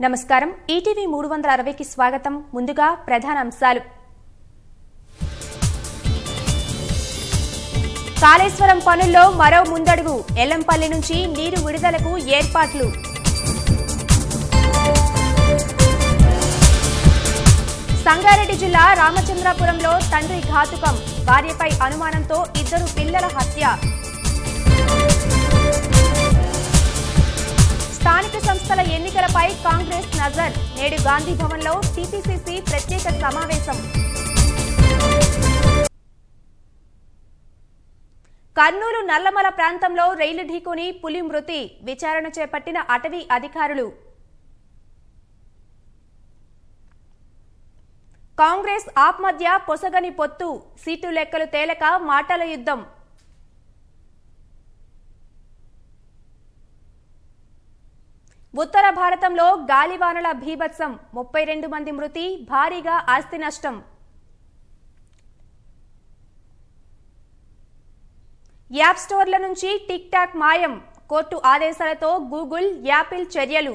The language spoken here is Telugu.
నమస్కారం ఈటీవీ 360కి స్వాగతం. ముందుగా ప్రధాన అంశాలు. కాళేశ్వరం పనుల్లో మరో ముందడుగు. ఎల్లంపల్లి నుంచి నీరు విడుదలకు ఏర్పాట్లు. సంగారెడ్డి జిల్లా రామచంద్రాపురంలో తండ్రి ఘాతుకం. భార్యపై అనుమానంతో ఇద్దరు పిల్లల హత్య. స్థానిక సంస్థల ఎన్నికలపై కాంగ్రెస్ నజర్. నేడు గాంధీ భవన్లో టీపీసీసీ ప్రత్యేక సమావేశం. కర్నూలు నల్లమల ప్రాంతంలో రైలు ఢీకొని పులి మృతి. విచారణ చేపట్టిన అటవీ అధికారులు. కాంగ్రెస్ ఆప్ మధ్య పొసగని పొత్తు. సీటు లెక్కలు తేలక మాటల యుద్ధం. ఉత్తర భారతంలో గాలివానల భీభత్సం. 32 మంది మృతి, భారీగా ఆస్తి నష్టం. యాప్ స్టోర్ల నుంచి టిక్ టాక్ మాయం. కోర్టు ఆదేశాలతో గూగుల్, యాపిల్ చర్యలు.